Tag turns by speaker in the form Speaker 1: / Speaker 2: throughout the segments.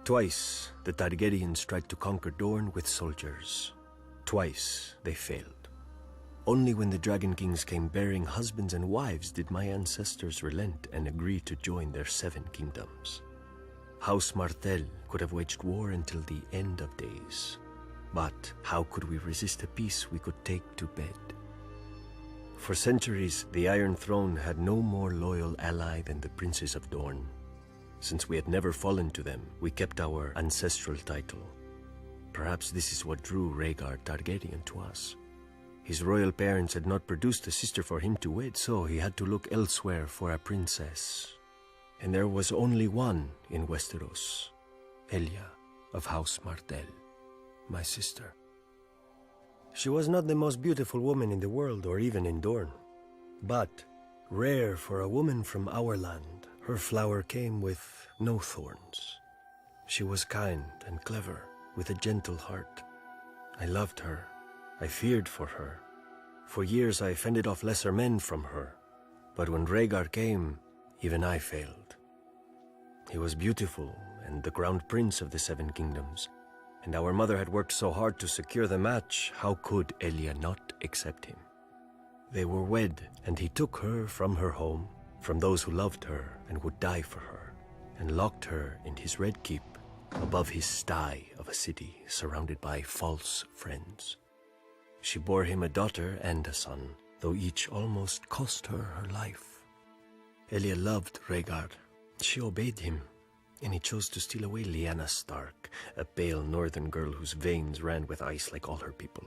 Speaker 1: Twice, the Targaryens tried to conquer Dorne with soldiers. Twice, they failed. Only when the Dragon Kings came bearing husbands and wives did my ancestors relent and agree to join their 7 kingdoms. House Martell could have waged war until the end of days. But how could we resist a peace we could take to bed? For centuries, the Iron Throne had no more loyal ally than the princes of Dorne. Since we had never fallen to them, we kept our ancestral title. Perhaps this is what drew Rhaegar Targaryen to us. His royal parents had not produced a sister for him to wed, so he had to look elsewhere for a princess. And there was only one in Westeros, Elia of House Martell, my sister. She was not the most beautiful woman in the world or even in Dorne, but rare for a woman from our land, her flower came with no thorns. She was kind and clever, with a gentle heart. I loved her. I feared for her. For years I fended off lesser men from her. But when Rhaegar came, even I failed. He was beautiful and the crowned prince of the 7 kingdoms. And our mother had worked so hard to secure the match, how could Elia not accept him? They were wed, and he took her from her home, from those who loved her and would die for her, and locked her in his red keep above his sty of a city surrounded by false friends. She bore him a daughter and a son, though each almost cost her her life. Elia loved Rhaegar. She obeyed him, and he chose to steal away Lyanna Stark, a pale northern girl whose veins ran with ice like all her people.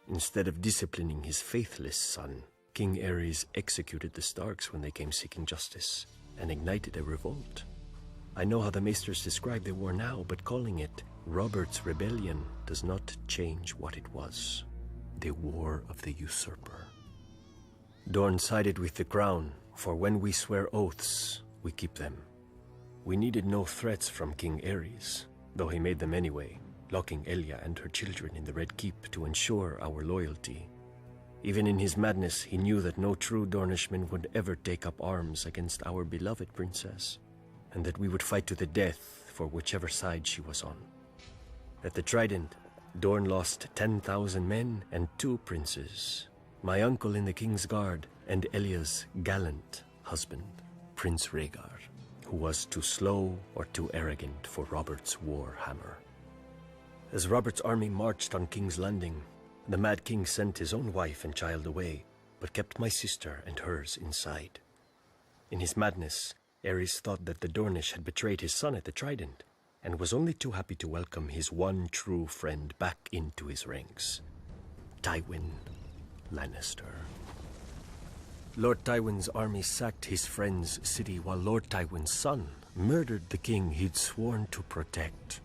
Speaker 1: Instead of disciplining his faithless son, King Aerys executed the Starks when they came seeking justice, and ignited a revolt. I know how the Maesters describe the war now, but calling it Robert's Rebellion does not change what it was. The War of the Usurper. Dorne sided with the crown, for when we swear oaths, we keep them. We needed no threats from King Aerys, though he made them anyway, locking Elia and her children in the Red Keep to ensure our loyalty. Even in his madness, he knew that no true Dornishman would ever take up arms against our beloved princess, and that we would fight to the death for whichever side she was on. At the Trident, Dorne lost 10,000 men and 2 princes, my uncle in the Kingsguard and Elia's gallant husband, Prince Rhaegar, who was too slow or too arrogant for Robert's war hammer. As Robert's army marched on King's Landing, the Mad King sent his own wife and child away, but kept my sister and hers inside. In his madness, Aerys thought that the Dornish had betrayed his son at the Trident, and was only too happy to welcome his one true friend back into his ranks, Tywin Lannister. Lord Tywin's army sacked his friend's city while Lord Tywin's son murdered the king he'd sworn to protect.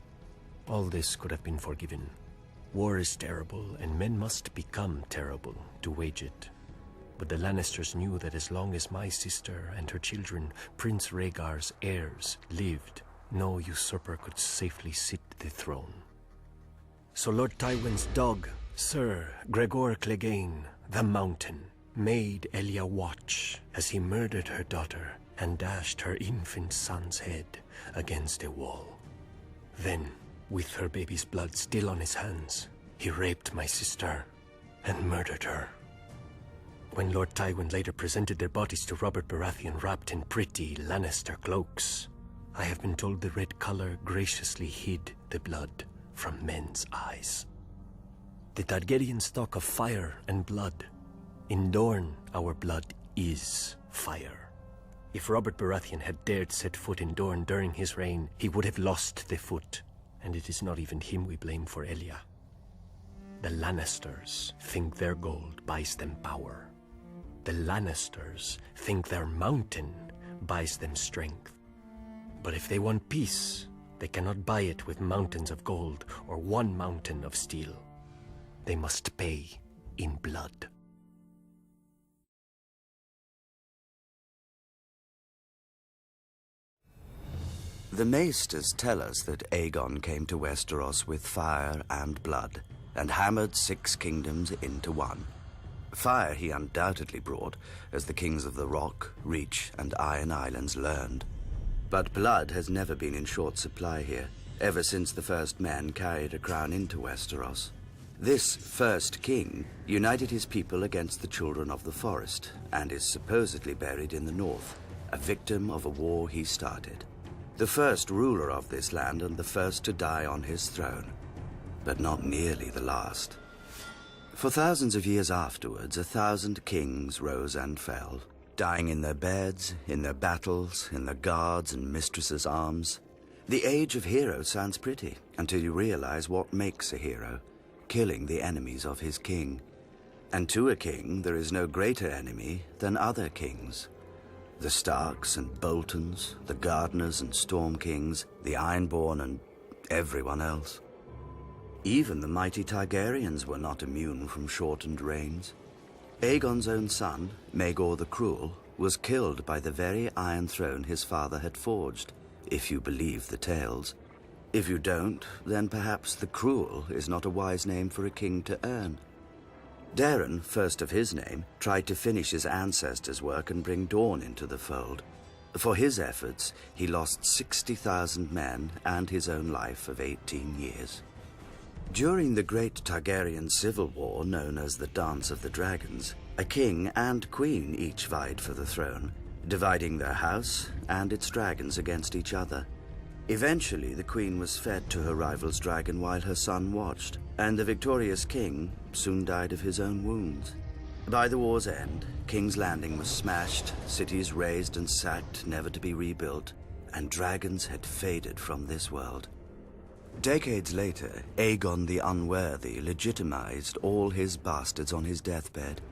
Speaker 1: All this could have been forgiven. War is terrible, and men must become terrible to wage it. But the Lannisters knew that as long as my sister and her children, Prince Rhaegar's heirs, lived, no usurper could safely sit the throne. So Lord Tywin's dog, Sir Gregor Clegane, the Mountain, made Elia watch as he murdered her daughter and dashed her infant son's head against a wall. Then, with her baby's blood still on his hands, he raped my sister and murdered her. When Lord Tywin later presented their bodies to Robert Baratheon wrapped in pretty Lannister cloaks, I have been told the red color graciously hid the blood from men's eyes. The Targaryens talk of fire and blood. In Dorne, our blood is fire. If Robert Baratheon had dared set foot in Dorne during his reign, he would have lost the foot, and it is not even him we blame for Elia. The Lannisters think their gold buys them power. The Lannisters think their mountain buys them strength. But if they want peace, they cannot buy it with mountains of gold or one mountain of steel. They must pay in blood.
Speaker 2: The Maesters tell us that Aegon came to Westeros with fire and blood, and hammered 6 kingdoms into one. Fire he undoubtedly brought, as the kings of the Rock, Reach, and Iron Islands learned. But blood has never been in short supply here, ever since the first men carried a crown into Westeros. This first king united his people against the children of the forest, and is supposedly buried in the north, a victim of a war he started. The first ruler of this land and the first to die on his throne, but not nearly the last. For thousands of years afterwards, 1,000 kings rose and fell, dying in their beds, in their battles, in their guards' and mistresses' arms. The age of heroes sounds pretty, until you realize what makes a hero: killing the enemies of his king. And to a king, there is no greater enemy than other kings. The Starks and Boltons, the Gardeners and Storm Kings, the Ironborn and everyone else. Even the mighty Targaryens were not immune from shortened reigns. Aegon's own son, Maegor the Cruel, was killed by the very Iron Throne his father had forged, if you believe the tales. If you don't, then perhaps the Cruel is not a wise name for a king to earn. Daeron, first of his name, tried to finish his ancestors' work and bring Dawn into the fold. For his efforts, he lost 60,000 men and his own life of 18 years. During the Great Targaryen Civil War, known as the Dance of the Dragons, a king and queen each vied for the throne, dividing their house and its dragons against each other. Eventually, the queen was fed to her rival's dragon while her son watched, and the victorious king soon died of his own wounds. By the war's end, King's Landing was smashed, cities razed and sacked, never to be rebuilt, and dragons had faded from this world. Decades later, Aegon the Unworthy legitimized all his bastards on his deathbed.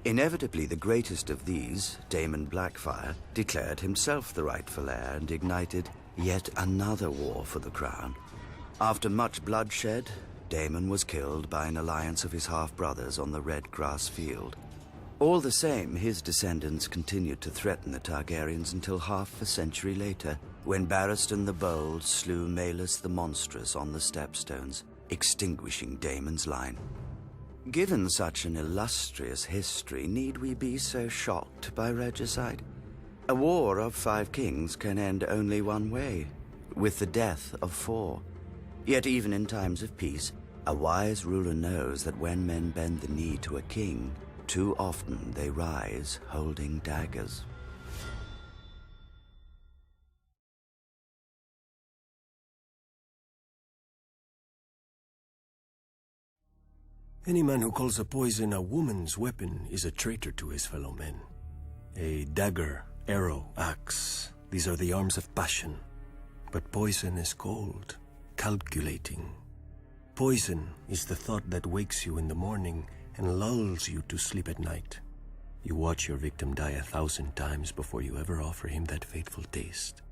Speaker 2: Inevitably, the greatest of these, Daemon Blackfyre, declared himself the rightful heir and ignited yet another war for the crown. After much bloodshed, Daemon was killed by an alliance of his half-brothers on the red grass field. All the same, his descendants continued to threaten the Targaryens until half a century later, when Barristan the Bold slew Maelys the Monstrous on the Stepstones, extinguishing Daemon's line. Given such an illustrious history, need we be so shocked by regicide? A war of 5 kings can end only one way, with the death of 4. Yet even in times of peace, a wise ruler knows that when men bend the knee to a king, too often they rise holding daggers.
Speaker 1: Any man who calls a poison a woman's weapon is a traitor to his fellow men. A dagger, arrow, axe, these are the arms of passion. But poison is cold, calculating. Poison is the thought that wakes you in the morning and lulls you to sleep at night. You watch your victim die 1,000 times before you ever offer him that fateful taste.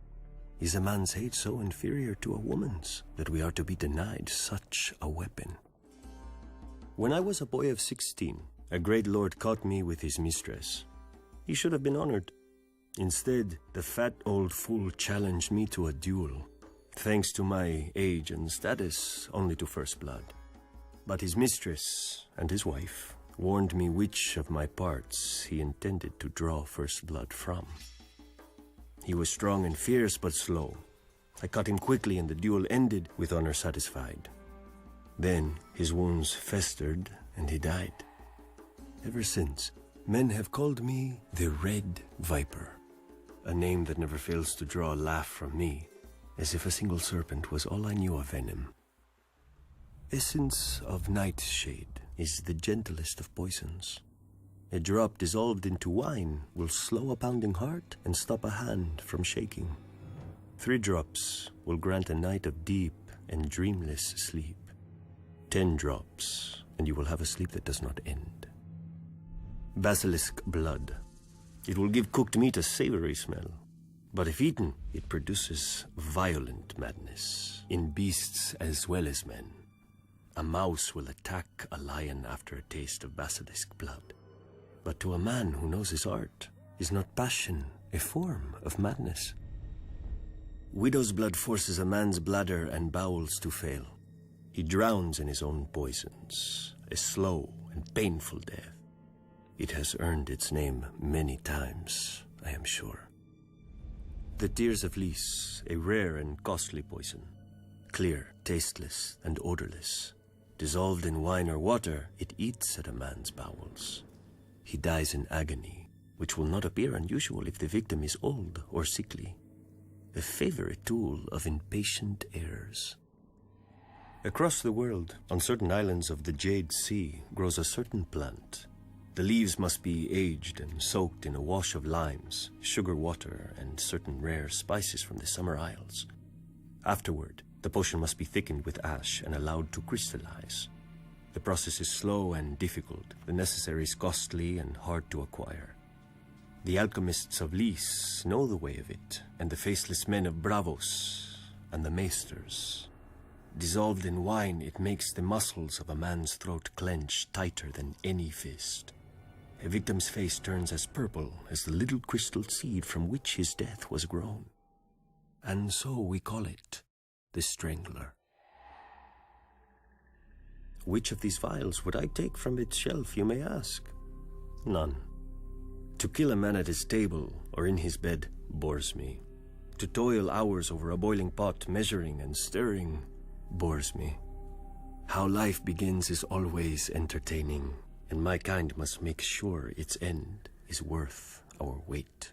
Speaker 1: Is a man's hate so inferior to a woman's that we are to be denied such a weapon? When I was a boy of 16, a great lord caught me with his mistress. He should have been honored. Instead, the fat old fool challenged me to a duel, thanks to my age and status, only to first blood. But his mistress and his wife warned me which of my parts he intended to draw first blood from. He was strong and fierce, but slow. I cut him quickly, and the duel ended with honor satisfied. Then his wounds festered, and he died. Ever since, men have called me the Red Viper, a name that never fails to draw a laugh from me, as if a single serpent was all I knew of venom. Essence of nightshade is the gentlest of poisons. A drop dissolved into wine will slow a pounding heart and stop a hand from shaking. 3 drops will grant a night of deep and dreamless sleep. 10 drops, and you will have a sleep that does not end. Basilisk blood. It will give cooked meat a savory smell, but if eaten, it produces violent madness, in beasts as well as men. A mouse will attack a lion after a taste of basilisk blood. But to a man who knows his art, is not passion a form of madness? Widow's blood forces a man's bladder and bowels to fail. He drowns in his own poisons, a slow and painful death. It has earned its name many times, I am sure. The tears of Lys, a rare and costly poison. Clear, tasteless, and odorless. Dissolved in wine or water, it eats at a man's bowels. He dies in agony, which will not appear unusual if the victim is old or sickly. A favorite tool of impatient heirs. Across the world, on certain islands of the Jade Sea, grows a certain plant. The leaves must be aged and soaked in a wash of limes, sugar water, and certain rare spices from the Summer Isles. Afterward, the potion must be thickened with ash and allowed to crystallize. The process is slow and difficult, the necessaries costly and hard to acquire. The alchemists of Lys know the way of it, and the faceless men of Bravos and the Maesters. Dissolved in wine, it makes the muscles of a man's throat clench tighter than any fist. A victim's face turns as purple as the little crystal seed from which his death was grown. And so we call it the Strangler. Which of these vials would I take from its shelf, you may ask? None. To kill a man at his table or in his bed bores me. To toil hours over a boiling pot, measuring and stirring, bores me. How life begins is always entertaining, and my kind must make sure its end is worth our wait.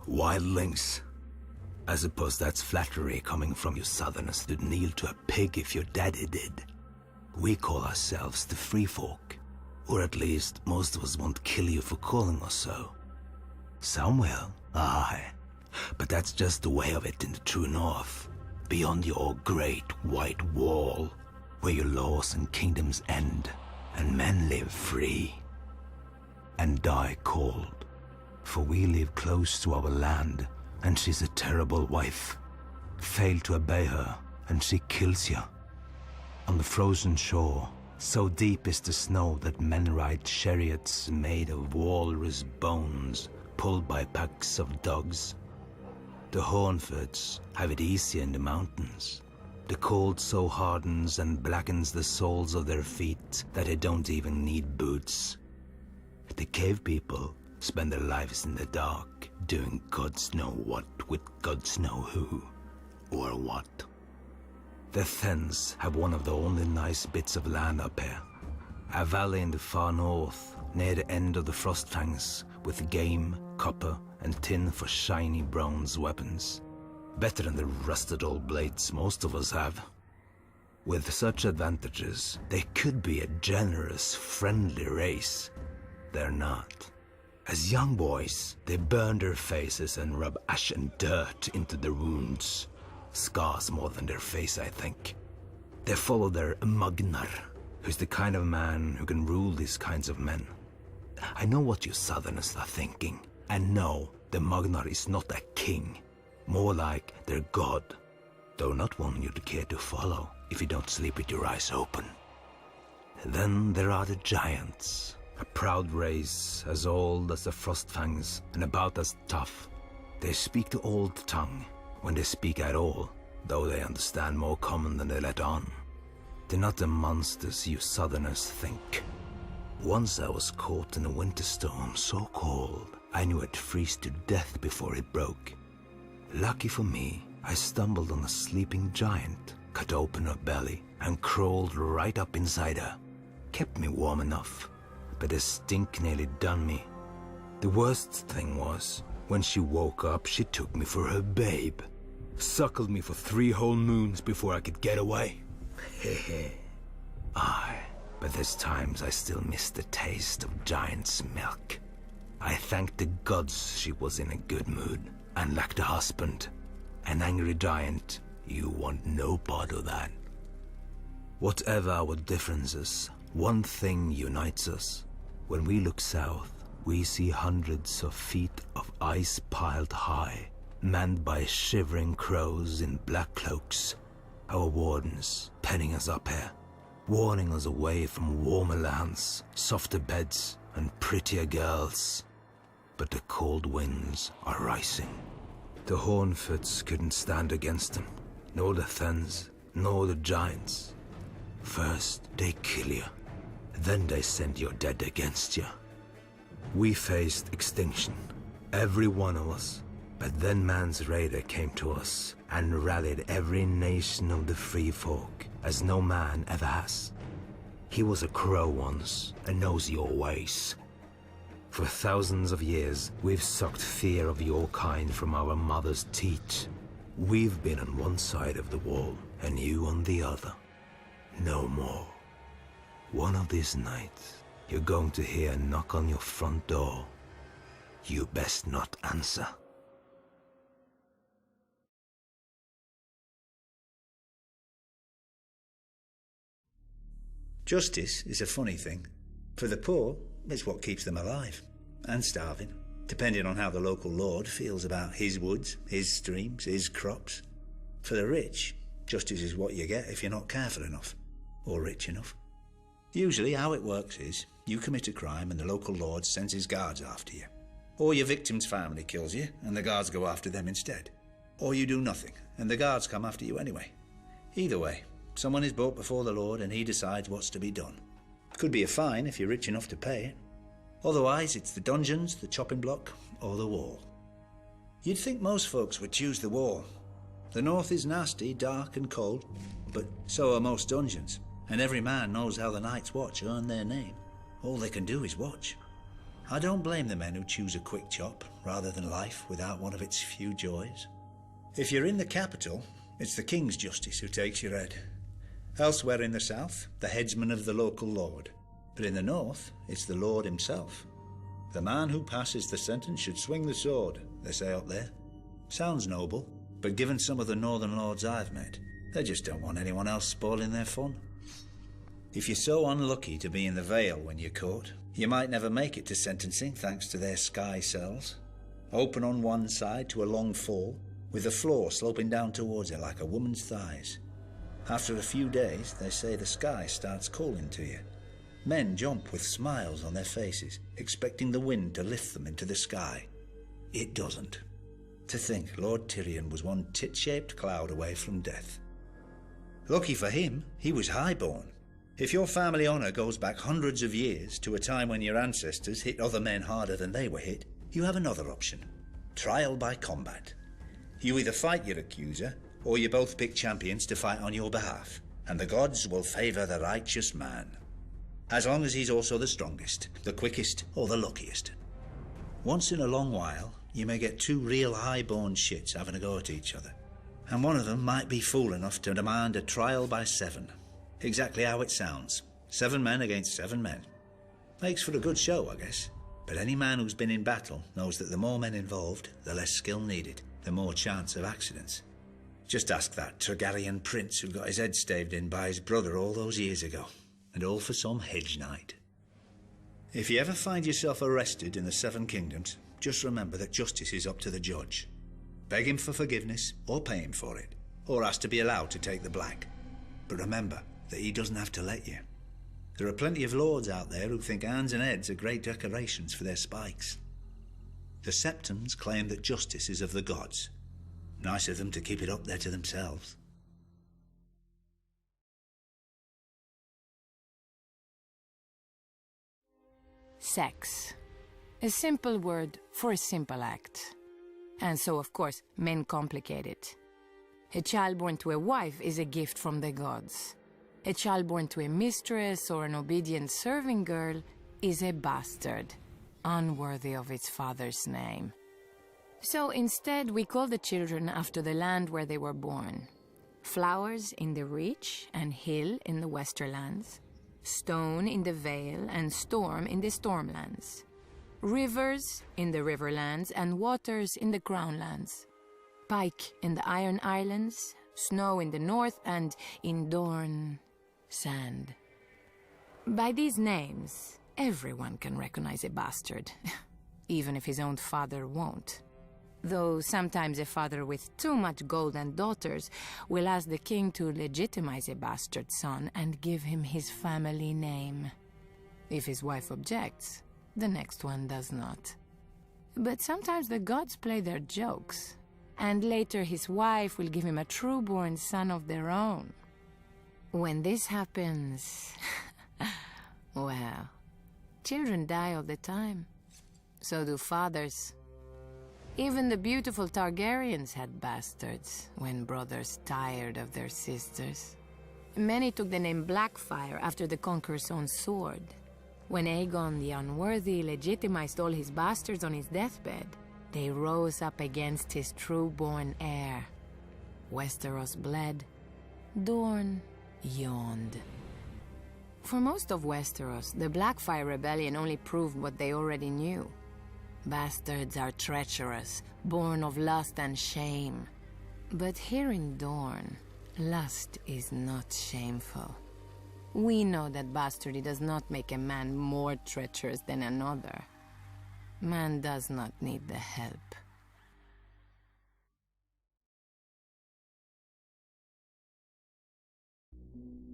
Speaker 3: Wildlings. I suppose that's flattery coming from you southerners to kneel to a pig if your daddy did. We call ourselves the Free Folk, or at least most of us won't kill you for calling us so. Samwell, aye, but that's just the way of it in the true north, beyond your great white wall, where your laws and kingdoms end, and men live free, and die cold. For we live close to our land, and she's a terrible wife. Fail to obey her, and she kills you. On the frozen shore, so deep is the snow that men ride chariots made of walrus bones, pulled by packs of dogs. The Hornfoots have it easier in the mountains. The cold so hardens and blackens the soles of their feet that they don't even need boots. The cave people spend their lives in the dark, doing gods know what with gods know who, or what. The Thens have one of the only nice bits of land up here. A valley in the far north, near the end of the Frostfangs, with game, copper, and tin for shiny bronze weapons. Better than the rusted old blades most of us have. With such advantages, they could be a generous, friendly race. They're not. As young boys, they burn their faces and rub ash and dirt into their wounds. Scars more than their face, I think. They follow their Magnar, who's the kind of man who can rule these kinds of men. I know what you southerners are thinking, and no, the Magnar is not a king. More like their god, though not one you'd care to follow if you don't sleep with your eyes open. Then there are the Giants, a proud race as old as the Frostfangs and about as tough. They speak the old tongue, when they speak at all, though they understand more common than they let on. They're not the monsters you southerners think. Once I was caught in a winter storm so cold, I knew I'd freeze to death before it broke. Lucky for me, I stumbled on a sleeping giant, cut open her belly, and crawled right up inside her. Kept me warm enough, but the stink nearly done me. The worst thing was, when she woke up, she took me for her babe. Suckled me for 3 whole moons before I could get away. Hehe. Aye, but there's times I still miss the taste of giant's milk. I thank the gods she was in a good mood, and lacked a husband. An angry giant, you want no part of that. Whatever our differences, one thing unites us. When we look south, we see hundreds of feet of ice piled high, manned by shivering crows in black cloaks. Our wardens penning us up here, warning us away from warmer lands, softer beds, and prettier girls. But the cold winds are rising. The Hornfoots couldn't stand against them, nor the Thens, nor the Giants. First they kill you, then they send your dead against you, We faced extinction, every one of us. But then man's raider came to us and rallied every nation of the free folk, as no man ever has. He was a crow once, and knows your ways. For thousands of years, we've sucked fear of your kind from our mother's teat. We've been on one side of the wall, and you on the other. No more. One of these nights, you're going to hear a knock on your front door. You best not answer.
Speaker 4: Justice is a funny thing. For the poor, it's what keeps them alive. And starving, depending on how the local lord feels about his woods, his streams, his crops. For the rich, justice is what you get if you're not careful enough. Or rich enough. Usually how it works is, you commit a crime and the local lord sends his guards after you. Or your victim's family kills you and the guards go after them instead. Or you do nothing and the guards come after you anyway. Either way, someone is brought before the Lord and he decides what's to be done. Could be a fine if you're rich enough to pay it. Otherwise, it's the dungeons, the chopping block, or the wall. You'd think most folks would choose the wall. The north is nasty, dark and cold, but so are most dungeons, and every man knows how the Night's Watch earn their name. All they can do is watch. I don't blame the men who choose a quick chop rather than life without one of its few joys. If you're in the capital, it's the King's Justice who takes your head. Elsewhere in the south, the headsman of the local lord. But in the north, it's the lord himself. The man who passes the sentence should swing the sword, they say up there. Sounds noble, but given some of the northern lords I've met, they just don't want anyone else spoiling their fun. If you're so unlucky to be in the Vale when you're caught, you might never make it to sentencing thanks to their sky cells. Open on one side to a long fall, with the floor sloping down towards it like a woman's thighs. After a few days, they say the sky starts calling to you. Men jump with smiles on their faces, expecting the wind to lift them into the sky. It doesn't. To think Lord Tyrion was one tit-shaped cloud away from death. Lucky for him, he was highborn. If your family honour goes back hundreds of years to a time when your ancestors hit other men harder than they were hit, you have another option. Trial by combat. You either fight your accuser, or you both pick champions to fight on your behalf, and the gods will favour the righteous man. As long as he's also the strongest, the quickest, or the luckiest. Once in a long while, you may get two real high-born shits having a go at each other, and one of them might be fool enough to demand a trial by 7. Exactly how it sounds. 7 men against 7 men. Makes for a good show, I guess. But any man who's been in battle knows that the more men involved, the less skill needed, the more chance of accidents. Just ask that Targaryen prince who got his head staved in by his brother all those years ago. And all for some hedge knight. If you ever find yourself arrested in the 7 Kingdoms, just remember that justice is up to the judge. Beg him for forgiveness, or pay him for it, or ask to be allowed to take the black. But remember that he doesn't have to let you. There are plenty of lords out there who think hands and heads are great decorations for their spikes. The Septons claim that justice is of the gods. Nice of them to keep it up there to themselves.
Speaker 5: Sex. A simple word for a simple act. And so, of course, men complicate it. A child born to a wife is a gift from the gods. A child born to a mistress or an obedient serving girl is a bastard, unworthy of its father's name. So instead, we call the children after the land where they were born. Flowers in the Reach and Hill in the Westerlands. Stone in the Vale and Storm in the Stormlands. Rivers in the Riverlands and Waters in the Crownlands. Pike in the Iron Islands, Snow in the North, and in Dorne, Sand. By these names, everyone can recognize a bastard, even if his own father won't. Though sometimes a father with too much gold and daughters will ask the king to legitimize a bastard son and give him his family name. If his wife objects, the next one does not. But sometimes the gods play their jokes, and later his wife will give him a true-born son of their own. When this happens, well, children die all the time. so do fathers. Even the beautiful Targaryens had bastards when brothers tired of their sisters. Many took the name Blackfire after the Conqueror's own sword. When Aegon the Unworthy legitimized all his bastards on his deathbed, they rose up against his true-born heir. Westeros bled. Dorne yawned. For most of Westeros, the Blackfire Rebellion only proved what they already knew. Bastards are treacherous, born of lust and shame. But here in Dorne, lust is not shameful. We know that bastardy does not make a man more treacherous than another. Man does not need the help.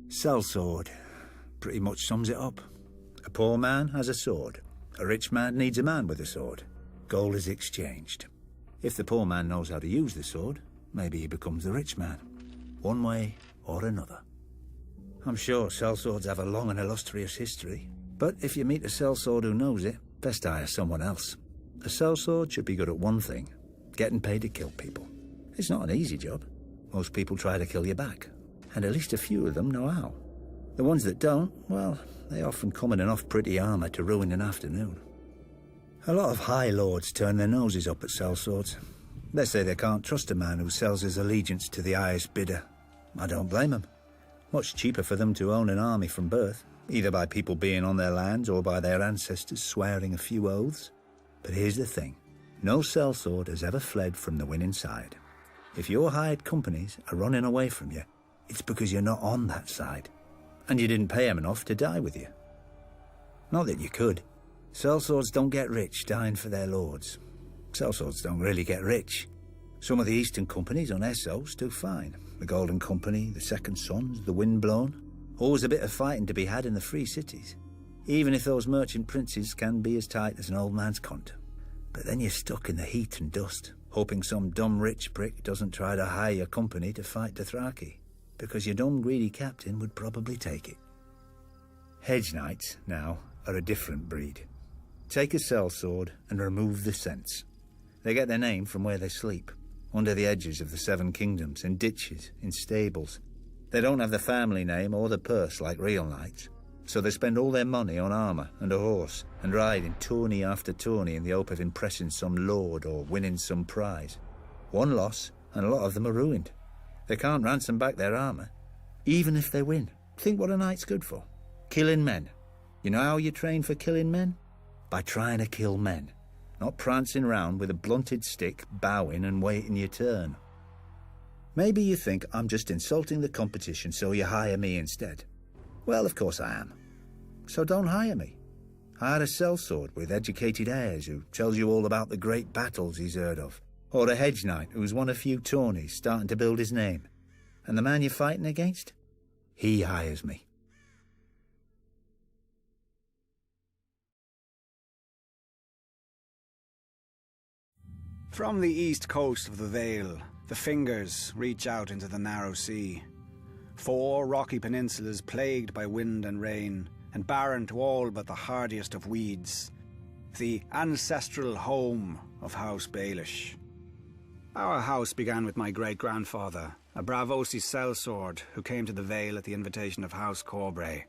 Speaker 4: Sellsword pretty much sums it up. A poor man has a sword. A rich man needs a man with a sword. Gold is exchanged. If the poor man knows how to use the sword, maybe he becomes the rich man. One way or another. I'm sure sellswords have a long and illustrious history, but if you meet a sellsword who knows it, best hire someone else. A sellsword should be good at one thing, getting paid to kill people. It's not an easy job. Most people try to kill you back, and at least a few of them know how. The ones that don't, well, they often come in enough pretty armour to ruin an afternoon. A lot of high lords turn their noses up at sellswords. They say they can't trust a man who sells his allegiance to the highest bidder. I don't blame them. Much cheaper for them to own an army from birth, either by people being on their lands or by their ancestors swearing a few oaths. But here's the thing. No sellsword has ever fled from the winning side. If your hired companies are running away from you, it's because you're not on that side, and you didn't pay them enough to die with you. Not that you could. Sellswords don't get rich dying for their lords. Sellswords don't really get rich. Some of the Eastern companies on Essos do fine. The Golden Company, the Second Sons, the Windblown. Always a bit of fighting to be had in the free cities. Even if those merchant princes can be as tight as an old man's cunt. But then you're stuck in the heat and dust, hoping some dumb rich prick doesn't try to hire your company to fight Dothraki, because your dumb greedy captain would probably take it. Hedge knights, now, are a different breed. Take a sellsword and remove the scents. They get their name from where they sleep, under the edges of the Seven Kingdoms, in ditches, in stables. They don't have the family name or the purse like real knights, so they spend all their money on armour and a horse, and ride in tourney after tourney in the hope of impressing some lord or winning some prize. One loss, and a lot of them are ruined. They can't ransom back their armour, even if they win. Think what a knight's good for. Killing men. You know how you train for killing men? By trying to kill men. Not prancing round with a blunted stick, bowing and waiting your turn. Maybe you think I'm just insulting the competition so you hire me instead. Well, of course I am. So don't hire me. Hire a sellsword with educated heirs who tells you all about the great battles he's heard of. Or a hedge knight who's won a few tourneys starting to build his name. And the man you're fighting against? He hires me.
Speaker 6: From the east coast of the Vale, the Fingers reach out into the narrow sea. 4 rocky peninsulas plagued by wind and rain, and barren to all but the hardiest of weeds. The ancestral home of House Baelish. Our house began with my great-grandfather, a Bravosi sellsword who came to the Vale at the invitation of House Corbray.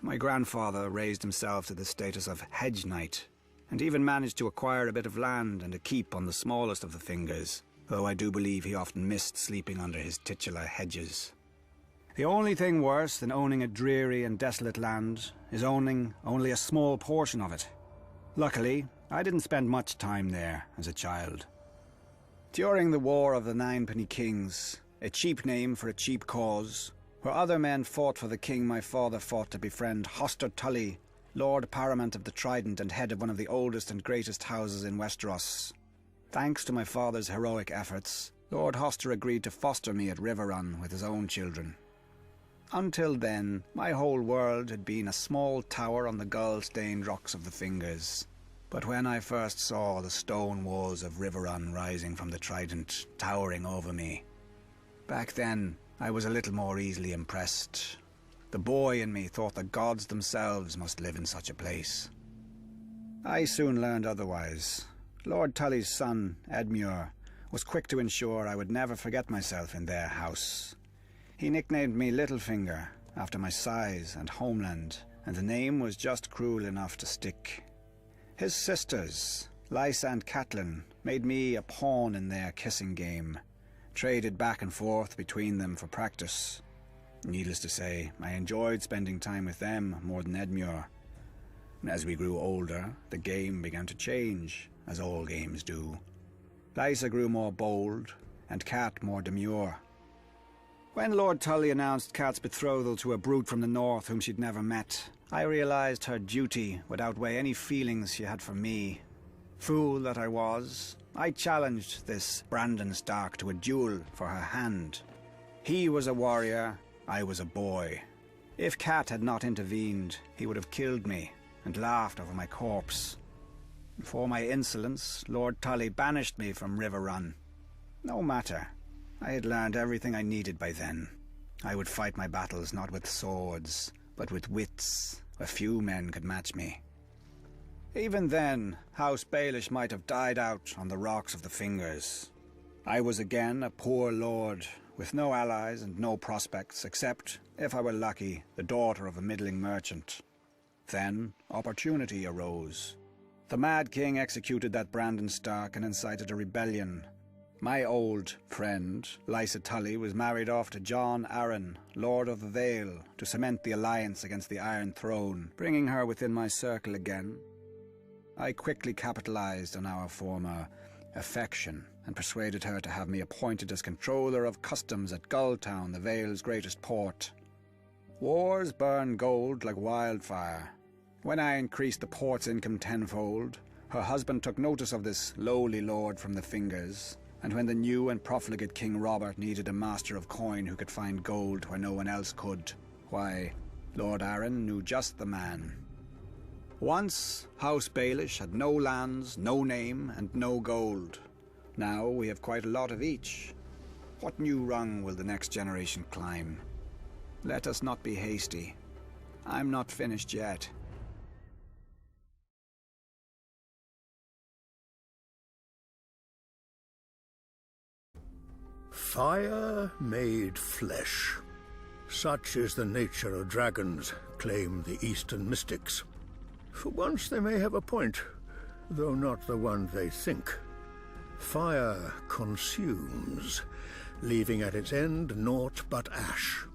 Speaker 6: My grandfather raised himself to the status of hedge knight, and even managed to acquire a bit of land and a keep on the smallest of the Fingers, though I do believe he often missed sleeping under his titular hedges. The only thing worse than owning a dreary and desolate land is owning only a small portion of it. Luckily, I didn't spend much time there as a child. During the War of the Ninepenny Kings, a cheap name for a cheap cause, where other men fought for the king my father fought to befriend Hoster Tully, Lord Paramount of the Trident and head of one of the oldest and greatest houses in Westeros. Thanks to my father's heroic efforts, Lord Hoster agreed to foster me at Riverrun with his own children. Until then, my whole world had been a small tower on the gull-stained rocks of the Fingers. But when I first saw the stone walls of Riverrun rising from the Trident, towering over me, back then I was a little more easily impressed. The boy in me thought the gods themselves must live in such a place. I soon learned otherwise. Lord Tully's son, Edmure, was quick to ensure I would never forget myself in their house. He nicknamed me Littlefinger, after my size and homeland, and the name was just cruel enough to stick. His sisters, Lysa and Catelyn, made me a pawn in their kissing game, traded back and forth between them for practice. Needless to say, I enjoyed spending time with them more than Edmure. As we grew older, the game began to change, as all games do. Lysa grew more bold, and Cat more demure. When Lord Tully announced Cat's betrothal to a brute from the north whom she'd never met, I realized her duty would outweigh any feelings she had for me. Fool that I was, I challenged this Brandon Stark to a duel for her hand. He was a warrior, I was a boy. If Cat had not intervened, he would have killed me and laughed over my corpse. For my insolence, Lord Tully banished me from Riverrun. No matter. I had learned everything I needed by then. I would fight my battles not with swords, but with wits, where few men could match me. Even then, House Baelish might have died out on the rocks of the Fingers. I was again a poor lord, with no allies and no prospects, except, if I were lucky, the daughter of a middling merchant. Then, opportunity arose. The Mad King executed that Brandon Stark and incited a rebellion. My old friend, Lysa Tully, was married off to Jon Arryn, Lord of the Vale, to cement the alliance against the Iron Throne, bringing her within my circle again. I quickly capitalized on our former affection and persuaded her to have me appointed as controller of customs at Gulltown, the Vale's greatest port. Wars burn gold like wildfire. When I increased the port's income tenfold, her husband took notice of this lowly lord from the Fingers, and when the new and profligate King Robert needed a master of coin who could find gold where no one else could, why, Lord Arryn knew just the man. Once, House Baelish had no lands, no name, and no gold. Now we have quite a lot of each. What new rung will the next generation climb? Let us not be hasty. I'm not finished yet.
Speaker 7: Fire made flesh. Such is the nature of dragons, claim the Eastern mystics. For once they may have a point, though not the one they think. Fire consumes, leaving at its end naught but ash.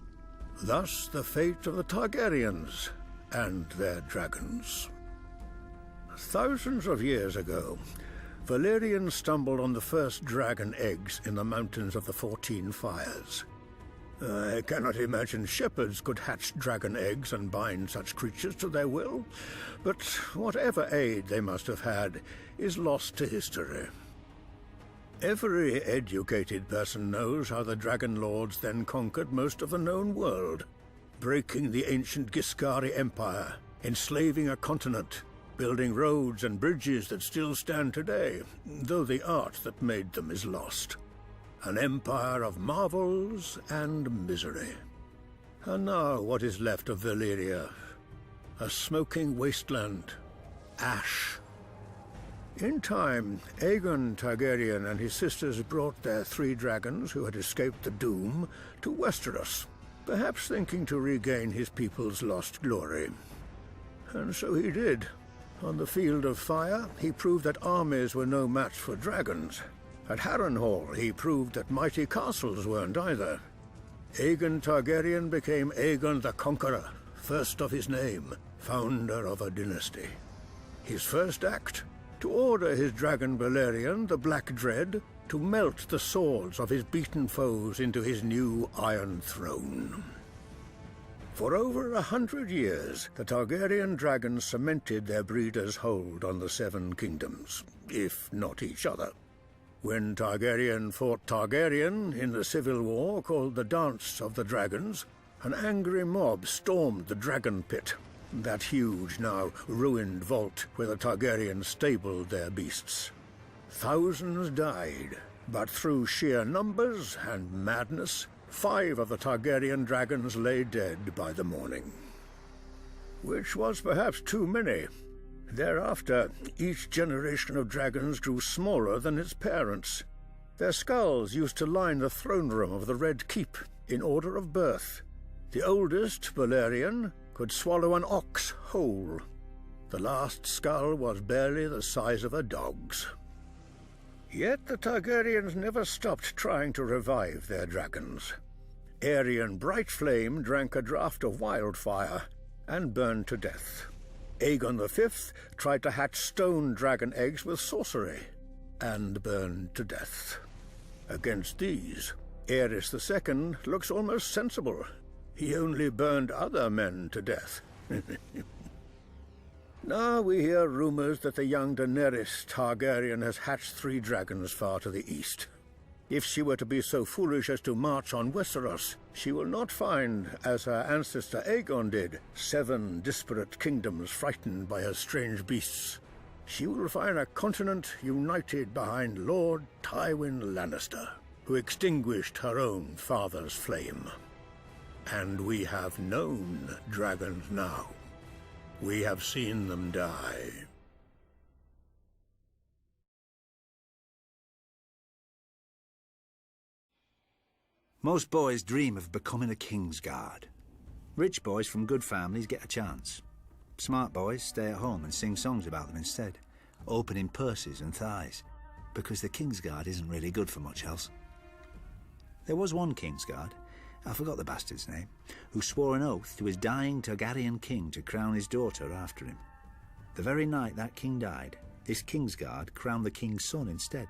Speaker 7: Thus the fate of the Targaryens and their dragons. Thousands of years ago, Valyrian stumbled on the first dragon eggs in the mountains of the 14 Fires. I cannot imagine shepherds could hatch dragon eggs and bind such creatures to their will, but whatever aid they must have had is lost to history. Every educated person knows how the Dragon Lords then conquered most of the known world, breaking the ancient Giscari Empire, enslaving a continent, building roads and bridges that still stand today, though the art that made them is lost. An empire of marvels and misery. And now what is left of Valyria? A smoking wasteland. Ash. In time, Aegon Targaryen and his sisters brought their 3 dragons who had escaped the doom to Westeros, perhaps thinking to regain his people's lost glory. And so he did. On the field of fire, he proved that armies were no match for dragons. At Harrenhal, he proved that mighty castles weren't either. Aegon Targaryen became Aegon the Conqueror, first of his name, founder of a dynasty. His first act? To order his dragon Balerion, the Black Dread, to melt the swords of his beaten foes into his new Iron Throne. For over 100 years, the Targaryen dragons cemented their breeders' hold on the 7 kingdoms, if not each other. When Targaryen fought Targaryen in the civil war called the Dance of the Dragons, an angry mob stormed the Dragon Pit, that huge, now ruined vault where the Targaryens stabled their beasts. Thousands died, but through sheer numbers and madness, 5 of the Targaryen dragons lay dead by the morning. Which was perhaps too many. Thereafter, each generation of dragons grew smaller than its parents. Their skulls used to line the throne room of the Red Keep in order of birth. The oldest, Valyrian, could swallow an ox whole. The last skull was barely the size of a dog's. Yet the Targaryens never stopped trying to revive their dragons. Aerion Brightflame drank a draught of wildfire and burned to death. Aegon V tried to hatch stone dragon eggs with sorcery and burned to death. Against these, Aerys II looks almost sensible. He only burned other men to death. Now we hear rumors that the young Daenerys Targaryen has hatched 3 dragons far to the east. If she were to be so foolish as to march on Westeros, she will not find, as her ancestor Aegon did, 7 disparate kingdoms frightened by her strange beasts. She will find a continent united behind Lord Tywin Lannister, who extinguished her own father's flame. And we have known dragons now. We have seen them die.
Speaker 6: Most boys dream of becoming a Kingsguard. Rich boys from good families get a chance. Smart boys stay at home and sing songs about them instead, opening purses and thighs, because the Kingsguard isn't really good for much else. There was one Kingsguard, I forgot the bastard's name, who swore an oath to his dying Targaryen king to crown his daughter after him. The very night that king died, this Kingsguard crowned the king's son instead.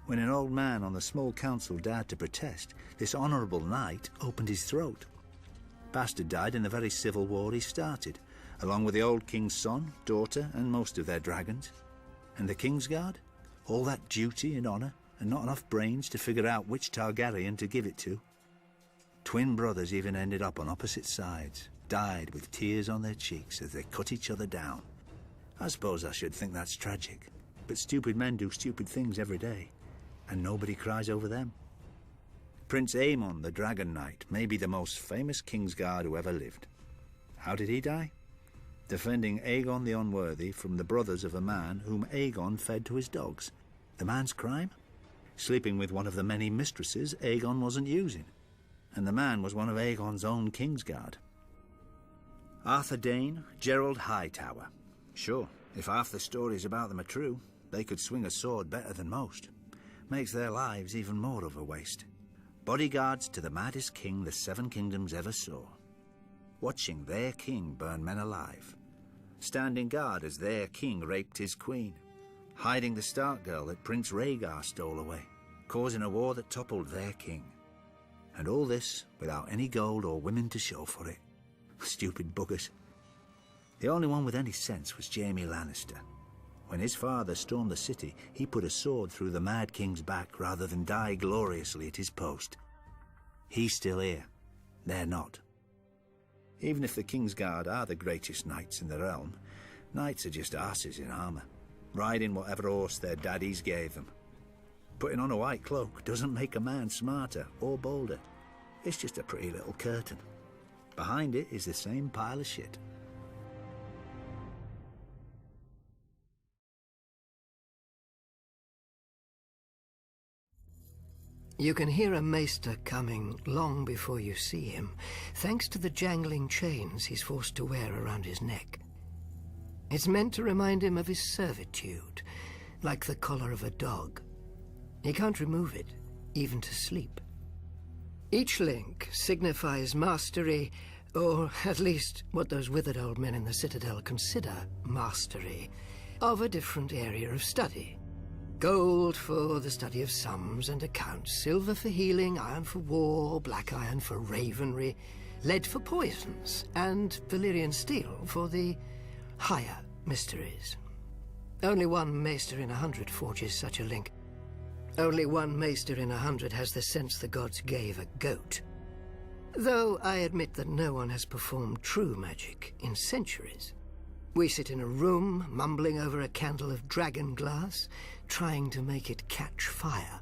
Speaker 6: When an old man on the small council dared to protest, this honourable knight opened his throat. Bastard died in the very civil war he started, along with the old king's son, daughter, and most of their dragons. And the Kingsguard? All that duty and honour, and not enough brains to figure out which Targaryen to give it to. Twin brothers even ended up on opposite sides, died with tears on their cheeks as they cut each other down. I suppose I should think that's tragic, but stupid men do stupid things every day, and nobody cries over them. Prince Aemon, the Dragon Knight, may be the most famous Kingsguard who ever lived. How did he die? Defending Aegon the Unworthy from the brothers of a man whom Aegon fed to his dogs. The man's crime? Sleeping with one of the many mistresses Aegon wasn't using. And the man was one of Aegon's own Kingsguard. Arthur Dane, Gerald Hightower. Sure, if half the stories about them are true, they could swing a sword better than most. Makes their lives even more of a waste. Bodyguards to the maddest king the 7 kingdoms ever saw. Watching their king burn men alive. Standing guard as their king raped his queen. Hiding the Stark girl that Prince Rhaegar stole away. Causing a war that toppled their king. And all this without any gold or women to show for it. Stupid buggers. The only one with any sense was Jaime Lannister. When his father stormed the city, he put a sword through the Mad King's back rather than die gloriously at his post. He's still here. They're not. Even if the Kingsguard are the greatest knights in the realm, knights are just arses in armour, riding whatever horse their daddies gave them. Putting on a white cloak doesn't make a man smarter or bolder. It's just a pretty little curtain. Behind it is the same pile of shit.
Speaker 8: You can hear a Maester coming long before you see him, thanks to the jangling chains he's forced to wear around his neck. It's meant to remind him of his servitude, like the collar of a dog. He can't remove it, even to sleep. Each link signifies mastery, or at least what those withered old men in the Citadel consider mastery, of a different area of study. Gold for the study of sums and accounts, silver for healing, iron for war, black iron for ravenry, lead for poisons, and Valyrian steel for the higher mysteries. Only one Maester in 100 forges such a link. Only one Maester in 100 has the sense the gods gave a goat. Though I admit that no one has performed true magic in centuries. We sit in a room, mumbling over a candle of dragon glass, trying to make it catch fire.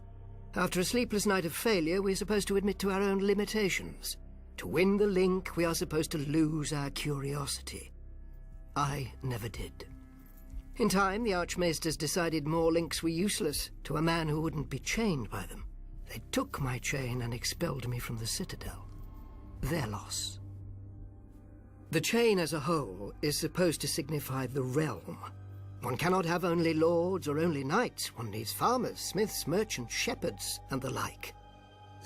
Speaker 8: After a sleepless night of failure, we're supposed to admit to our own limitations. To win the link, we are supposed to lose our curiosity. I never did. In time, the Archmaesters decided more links were useless to a man who wouldn't be chained by them. They took my chain and expelled me from the Citadel. Their loss. The chain as a whole is supposed to signify the realm. One cannot have only lords or only knights. One needs farmers, smiths, merchants, shepherds, and the like.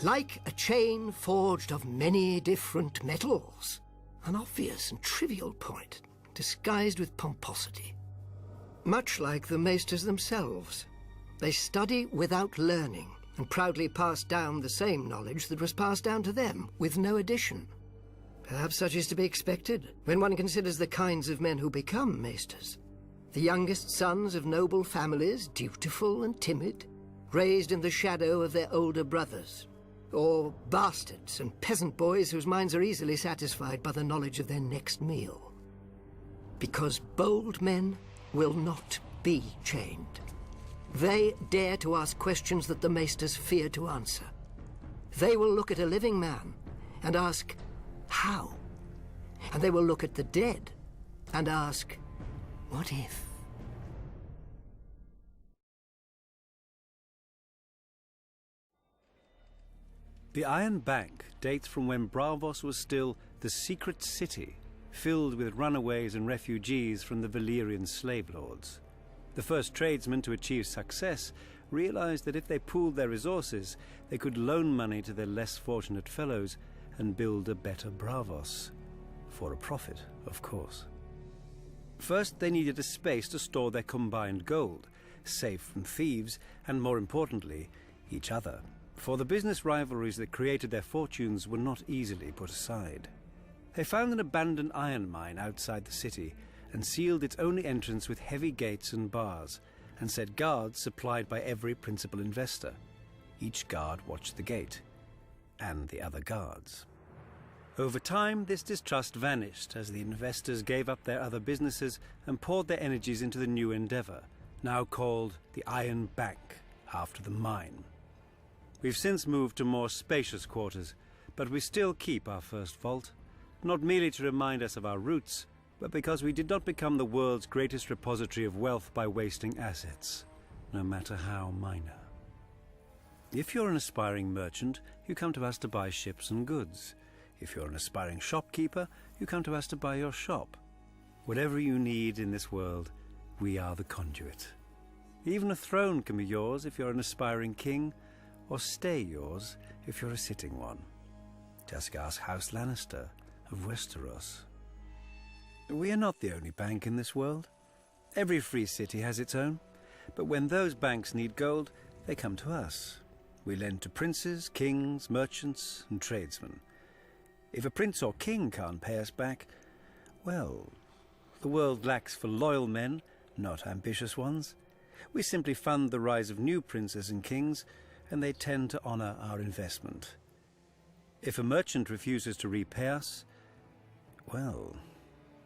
Speaker 8: Like a chain forged of many different metals. An obvious and trivial point, disguised with pomposity. Much like the Maesters themselves. They study without learning, and proudly pass down the same knowledge that was passed down to them, with no addition. Perhaps such is to be expected, when one considers the kinds of men who become Maesters. The youngest sons of noble families, dutiful and timid, raised in the shadow of their older brothers. Or bastards and peasant boys whose minds are easily satisfied by the knowledge of their next meal. Because bold men will not be chained. They dare to ask questions that the Maesters fear to answer. They will look at a living man and ask, how? And they will look at the dead and ask, what if?
Speaker 9: The Iron Bank dates from when Braavos was still the secret city, filled with runaways and refugees from the Valyrian slave lords. The first tradesmen to achieve success realized that if they pooled their resources, they could loan money to their less fortunate fellows and build a better Braavos. For a profit, of course. First, they needed a space to store their combined gold, safe from thieves, and more importantly, each other. For the business rivalries that created their fortunes were not easily put aside. They found an abandoned iron mine outside the city, and sealed its only entrance with heavy gates and bars, and set guards supplied by every principal investor. Each guard watched the gate, and the other guards. Over time, this distrust vanished as the investors gave up their other businesses and poured their energies into the new endeavor, now called the Iron Bank, after the mine. We've since moved to more spacious quarters, but we still keep our first vault, not merely to remind us of our roots, but because we did not become the world's greatest repository of wealth by wasting assets, no matter how minor. If you're an aspiring merchant, you come to us to buy ships and goods. If you're an aspiring shopkeeper, you come to us to buy your shop. Whatever you need in this world, we are the conduit. Even a throne can be yours if you're an aspiring king, or stay yours if you're a sitting one. Just ask House Lannister of Westeros. We are not the only bank in this world. Every free city has its own, but when those banks need gold, they come to us. We lend to princes, kings, merchants, and tradesmen. If a prince or king can't pay us back, well, the world lacks for loyal men, not ambitious ones. We simply fund the rise of new princes and kings, and they tend to honor our investment. If a merchant refuses to repay us, well,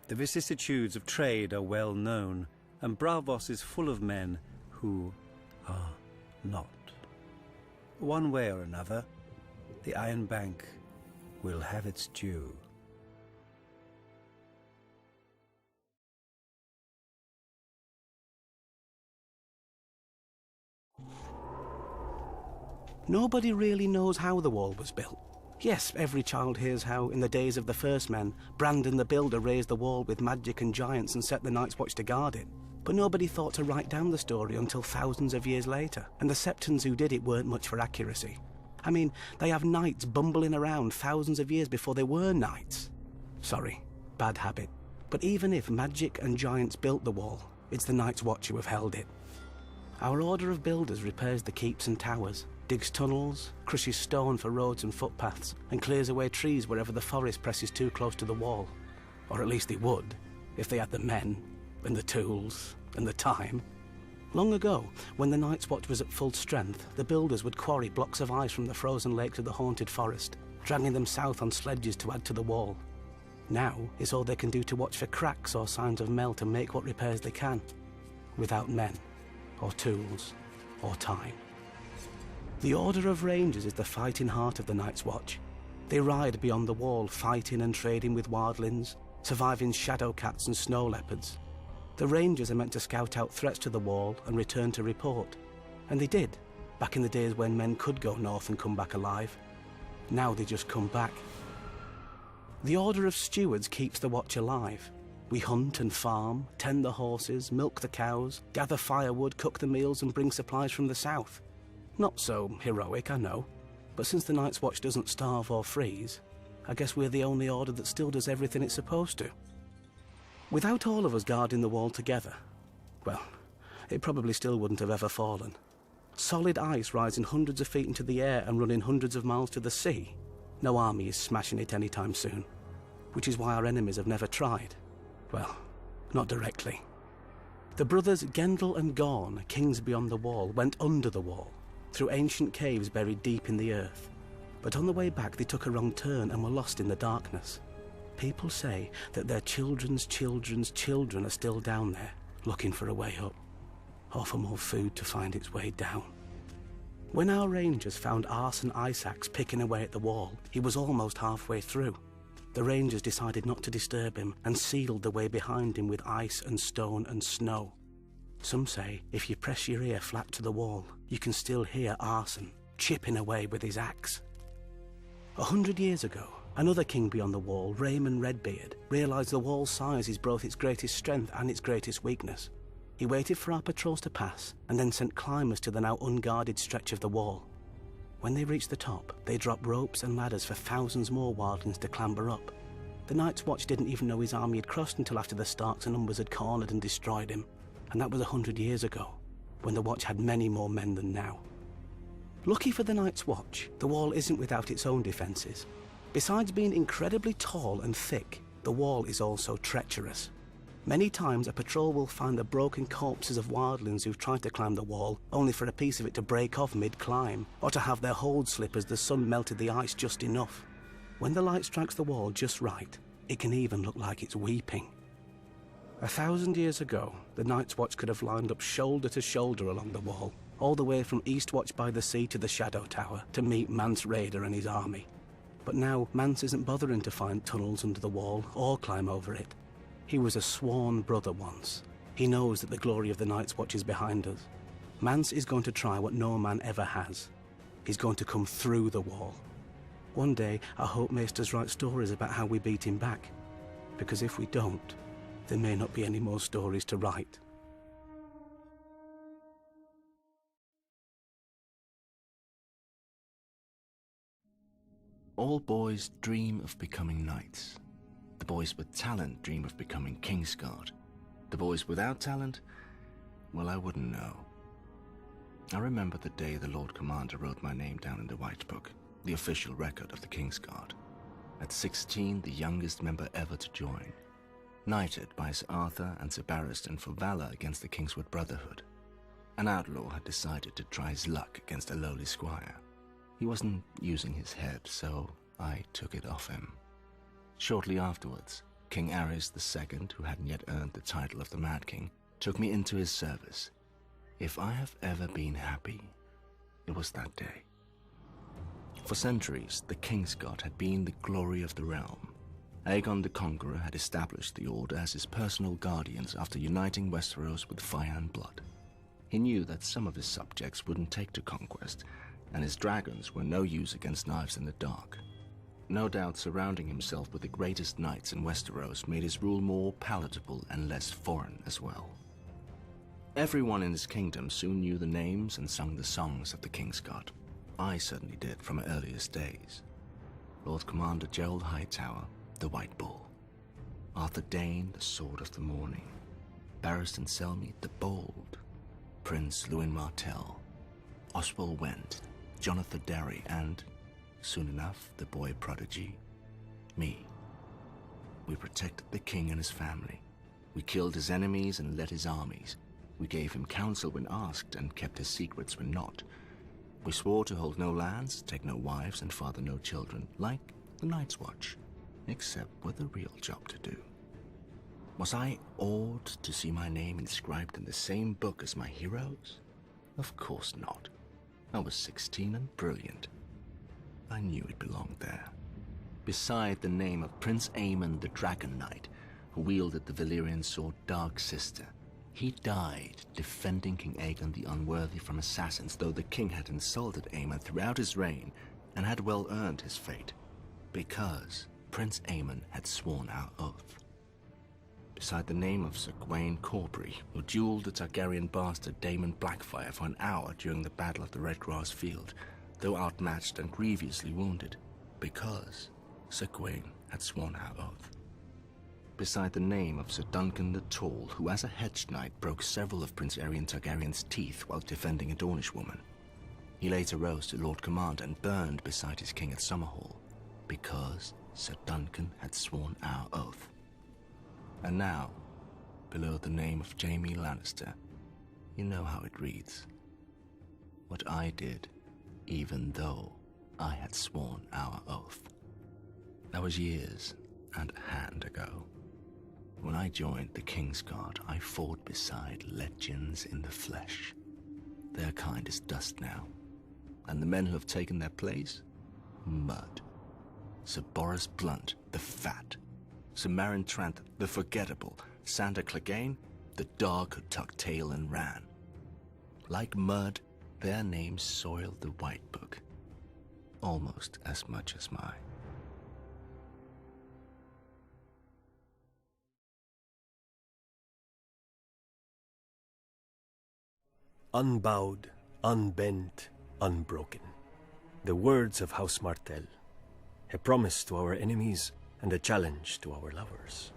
Speaker 9: the vicissitudes of trade are well known, and Braavos is full of men who are not. One way or another, the Iron Bank will have its due.
Speaker 10: Nobody really knows how the wall was built. Yes, every child hears how, in the days of the first men, Brandon the Builder raised the wall with magic and giants and set the Night's Watch to guard it. But nobody thought to write down the story until thousands of years later, and the Septons who did it weren't much for accuracy. I mean, they have knights bumbling around thousands of years before they were knights. Sorry, bad habit. But even if magic and giants built the wall, it's the Night's Watch who have held it. Our order of builders repairs the keeps and towers, digs tunnels, crushes stone for roads and footpaths, and clears away trees wherever the forest presses too close to the wall. Or at least they would, if they had the men, and the tools, and the time. Long ago, when the Night's Watch was at full strength, the builders would quarry blocks of ice from the frozen lakes of the haunted forest, dragging them south on sledges to add to the wall. Now, it's all they can do to watch for cracks or signs of melt and make what repairs they can, without men, or tools, or time. The Order of Rangers is the fighting heart of the Night's Watch. They ride beyond the wall, fighting and trading with wildlings, surviving shadow cats and snow leopards. The Rangers are meant to scout out threats to the wall and return to report. And they did, back in the days when men could go north and come back alive. Now they just come back. The Order of Stewards keeps the watch alive. We hunt and farm, tend the horses, milk the cows, gather firewood, cook the meals and bring supplies from the south. Not so heroic, I know, but since the Night's Watch doesn't starve or freeze, I guess we're the only order that still does everything it's supposed to. Without all of us guarding the wall together, well, it probably still wouldn't have ever fallen. Solid ice rising hundreds of feet into the air and running hundreds of miles to the sea. No army is smashing it anytime soon, which is why our enemies have never tried. Well, not directly. The brothers Gendel and Gorn, kings beyond the wall, went under the wall, through ancient caves buried deep in the earth. But on the way back they took a wrong turn and were lost in the darkness. People say that their children's children's children are still down there, looking for a way up, or for more food to find its way down. When our rangers found Arson Isaac's picking away at the wall, he was almost halfway through. The rangers decided not to disturb him and sealed the way behind him with ice and stone and snow. Some say if you press your ear flat to the wall, you can still hear Arson chipping away with his axe. 100 years ago, another king beyond the wall, Raymond Redbeard, realised the wall's size is both its greatest strength and its greatest weakness. He waited for our patrols to pass and then sent climbers to the now unguarded stretch of the wall. When they reached the top, they dropped ropes and ladders for thousands more wildlings to clamber up. The Night's Watch didn't even know his army had crossed until after the Starks and Umbers had cornered and destroyed him. And that was 100 years ago, when the Watch had many more men than now. Lucky for the Night's Watch, the wall isn't without its own defences. Besides being incredibly tall and thick, the wall is also treacherous. Many times a patrol will find the broken corpses of wildlings who've tried to climb the wall, only for a piece of it to break off mid-climb, or to have their holds slip as the sun melted the ice just enough. When the light strikes the wall just right, it can even look like it's weeping. 1,000 years ago, the Night's Watch could have lined up shoulder to shoulder along the wall, all the way from Eastwatch by the Sea to the Shadow Tower, to meet Mance Rayder and his army. But now, Mance isn't bothering to find tunnels under the wall or climb over it. He was a sworn brother once. He knows that the glory of the Night's Watch is behind us. Mance is going to try what no man ever has. He's going to come through the wall. One day, I hope Maester's write stories about how we beat him back. Because if we don't, there may not be any more stories to write.
Speaker 11: All boys dream of becoming knights. The boys with talent dream of becoming Kingsguard. The boys without talent, well, I wouldn't know. I remember the day the Lord Commander wrote my name down in the White Book, the official record of the Kingsguard. At 16, the youngest member ever to join. Knighted by Sir Arthur and Sir Barristan for valor against the Kingswood Brotherhood. An outlaw had decided to try his luck against a lowly squire. He wasn't using his head, so I took it off him. Shortly afterwards, King Aerys II, who hadn't yet earned the title of the Mad King, took me into his service. If I have ever been happy, it was that day. For centuries, the Kingsguard had been the glory of the realm. Aegon the Conqueror had established the Order as his personal guardians after uniting Westeros with fire and blood. He knew that some of his subjects wouldn't take to conquest, and his dragons were no use against knives in the dark. No doubt surrounding himself with the greatest knights in Westeros made his rule more palatable and less foreign as well. Everyone in his kingdom soon knew the names and sung the songs of the Kingsguard. I certainly did from my earliest days. Lord Commander Gerald Hightower, the White Bull. Arthur Dane, the Sword of the Morning. Barristan Selmy, the Bold. Prince Lewin Martell. Oswald Went, Jonathan Derry, and, soon enough, the boy prodigy, me. We protected the king and his family. We killed his enemies and led his armies. We gave him counsel when asked and kept his secrets when not. We swore to hold no lands, take no wives, and father no children, like the Night's Watch, except with a real job to do. Was I awed to see my name inscribed in the same book as my heroes? Of course not. I was 16 and brilliant. I knew it belonged there. Beside the name of Prince Aemon the Dragon Knight, who wielded the Valyrian sword Dark Sister. He died defending King Aegon the Unworthy from assassins, though the king had insulted Aemon throughout his reign and had well earned his fate, because Prince Aemon had sworn our oath. Beside the name of Sir Gawain Corbury, who duelled the Targaryen bastard Daemon Blackfyre for an hour during the Battle of the Redgrass Field, though outmatched and grievously wounded, because Sir Gawain had sworn our oath. Beside the name of Sir Duncan the Tall, who as a hedge knight broke several of Prince Aerion Targaryen's teeth while defending a Dornish woman. He later rose to Lord Commander and burned beside his king at Summerhall, because Sir Duncan had sworn our oath. And now, below the name of Jaime Lannister, you know how it reads. What I did, even though I had sworn our oath. That was years and a hand ago. When I joined the Kingsguard, I fought beside legends in the flesh. Their kind is dust now, and the men who have taken their place? Mud. Sir Boris Blunt, the fat. Sir Marin Trant, the forgettable. Sandor Clegane, the dog who tucked tail and ran. Like mud, their names soiled the White Book, almost as much as mine.
Speaker 1: Unbowed, unbent, unbroken. The words of House Martell. A promise to our enemies and a challenge to our lovers.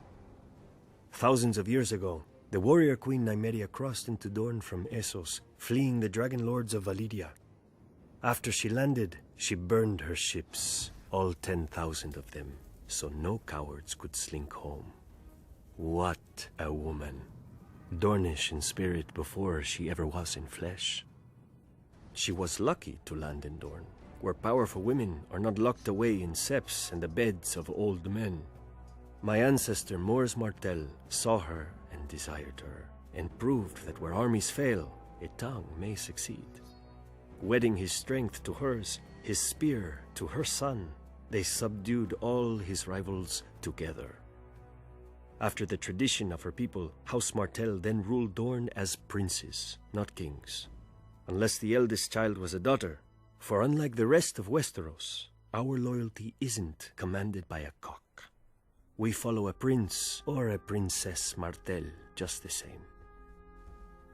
Speaker 1: Thousands of years ago, the warrior queen Nymeria crossed into Dorne from Essos, fleeing the dragon lords of Valyria. After she landed, she burned her ships, all 10,000 of them, so no cowards could slink home. What a woman! Dornish in spirit before she ever was in flesh. She was lucky to land in Dorne, where powerful women are not locked away in septs and the beds of old men. My ancestor Mors Martell saw her and desired her, and proved that where armies fail, a tongue may succeed. Wedding his strength to hers, his spear to her son, they subdued all his rivals together. After the tradition of her people, House Martell then ruled Dorne as princes, not kings. Unless the eldest child was a daughter, for unlike the rest of Westeros, our loyalty isn't commanded by a cock. We follow a prince or a princess Martell just the same.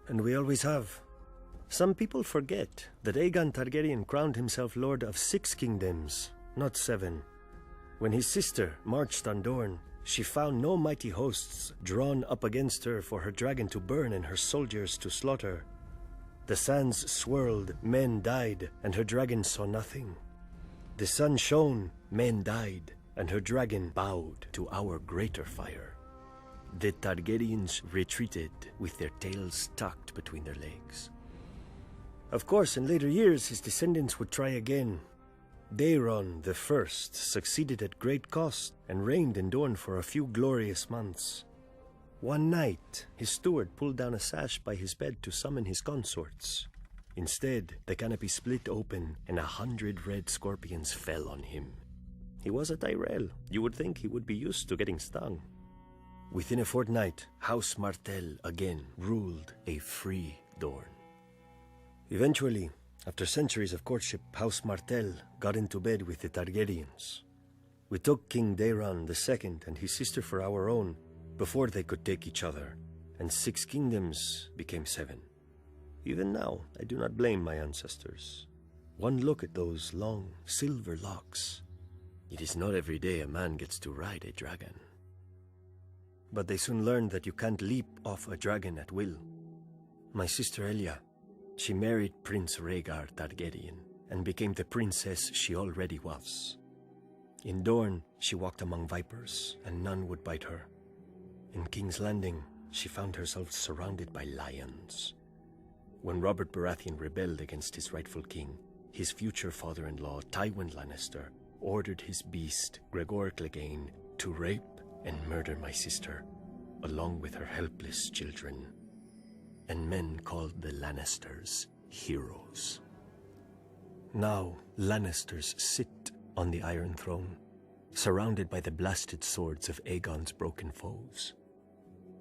Speaker 1: And we always have. Some people forget that Aegon Targaryen crowned himself lord of 6 kingdoms, not 7. When his sister marched on Dorne, she found no mighty hosts drawn up against her for her dragon to burn and her soldiers to slaughter. The sands swirled, men died, and her dragon saw nothing. The sun shone, men died, and her dragon bowed to our greater fire. The Targaryens retreated with their tails tucked between their legs. Of course, in later years, his descendants would try again. Daeron the First succeeded at great cost and reigned in Dorne for a few glorious months. One night, his steward pulled down a sash by his bed to summon his consorts. Instead, the canopy split open and 100 red scorpions fell on him. He was a Tyrell. You would think he would be used to getting stung. Within a fortnight, House Martell again ruled a free Dorne. Eventually, after centuries of courtship, House Martell got into bed with the Targaryens. We took King Daeron II and his sister for our own before they could take each other, and 6 kingdoms became 7. Even now, I do not blame my ancestors. One look at those long, silver locks. It is not every day a man gets to ride a dragon. But they soon learned that you can't leap off a dragon at will. My sister Elia, she married Prince Rhaegar Targaryen and became the princess she already was. In Dorne, she walked among vipers, and none would bite her. In King's Landing, she found herself surrounded by lions. When Robert Baratheon rebelled against his rightful king, his future father-in-law, Tywin Lannister, ordered his beast, Gregor Clegane, to rape and murder my sister, along with her helpless children. And men called the Lannisters heroes. Now, Lannisters sit on the Iron Throne, surrounded by the blasted swords of Aegon's broken foes.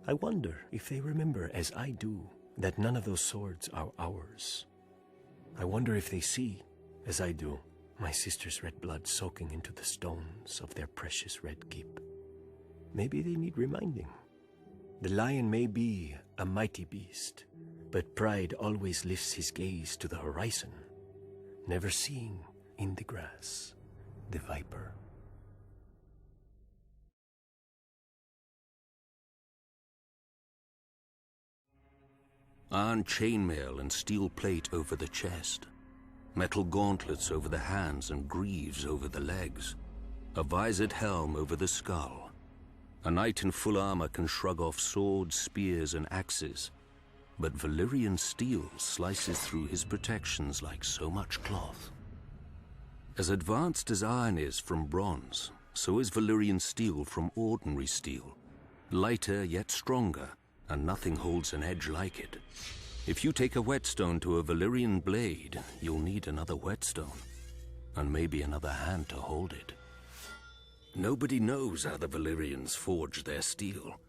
Speaker 1: I wonder if they remember, as I do, that none of those swords are ours. I wonder if they see, as I do, my sister's red blood soaking into the stones of their precious red keep. Maybe they need reminding. The lion may be a mighty beast, but pride always lifts his gaze to the horizon, never seeing in the grass the viper.
Speaker 12: Iron chainmail and steel plate over the chest, metal gauntlets over the hands and greaves over the legs, a visored helm over the skull. A knight in full armor can shrug off swords, spears, and axes, but Valyrian steel slices through his protections like so much cloth. As advanced as iron is from bronze, so is Valyrian steel from ordinary steel, lighter yet stronger, and nothing holds an edge like it. If you take a whetstone to a Valyrian blade, you'll need another whetstone, and maybe another hand to hold it. Nobody knows how the Valyrians forge their steel.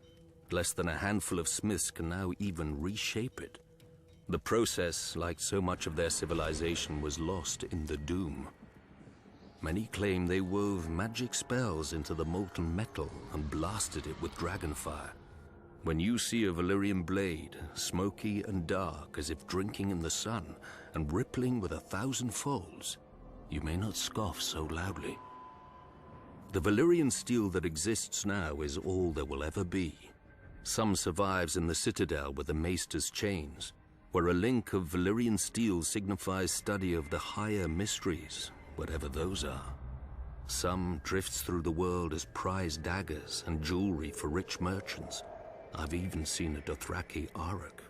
Speaker 12: Less than a handful of smiths can now even reshape it. The process, like so much of their civilization, was lost in the Doom. Many claim they wove magic spells into the molten metal and blasted it with dragonfire. When you see a Valyrian blade, smoky and dark as if drinking in the sun and rippling with 1,000 folds, you may not scoff so loudly. The Valyrian steel that exists now is all there will ever be. Some survives in the citadel with the Maester's chains, where a link of Valyrian steel signifies study of the higher mysteries, whatever those are. Some drifts through the world as prize daggers and jewelry for rich merchants. I've even seen a Dothraki Arak.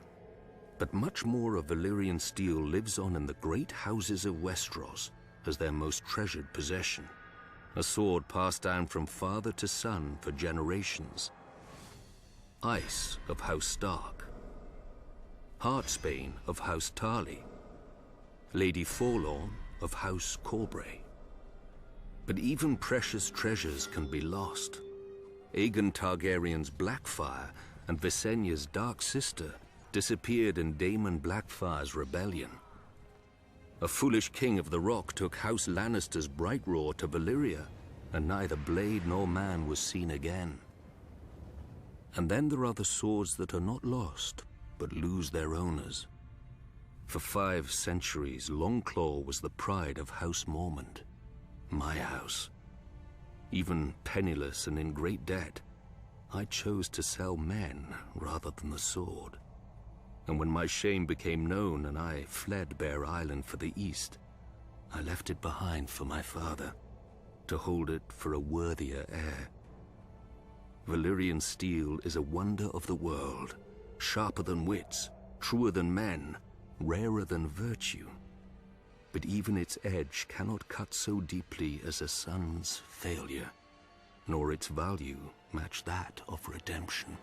Speaker 12: But much more of Valyrian steel lives on in the great houses of Westeros as their most treasured possession. A sword passed down from father to son for generations. Ice of House Stark. Heartsbane of House Tarly. Lady Forlorn of House Corbray. But even precious treasures can be lost. Aegon Targaryen's Blackfire and Visenya's dark sister disappeared in Daemon Blackfire's rebellion. A foolish king of the Rock took House Lannister's Bright Roar to Valyria, and neither blade nor man was seen again. And then there are the swords that are not lost, but lose their owners. For 5 centuries, Longclaw was the pride of House Mormont, my house. Even penniless and in great debt, I chose to sell men rather than the sword. And when my shame became known and I fled Bear Island for the east, I left it behind for my father, to hold it for a worthier heir. Valyrian steel is a wonder of the world, sharper than wits, truer than men, rarer than virtue. But even its edge cannot cut so deeply as a son's failure, nor its value match that of redemption.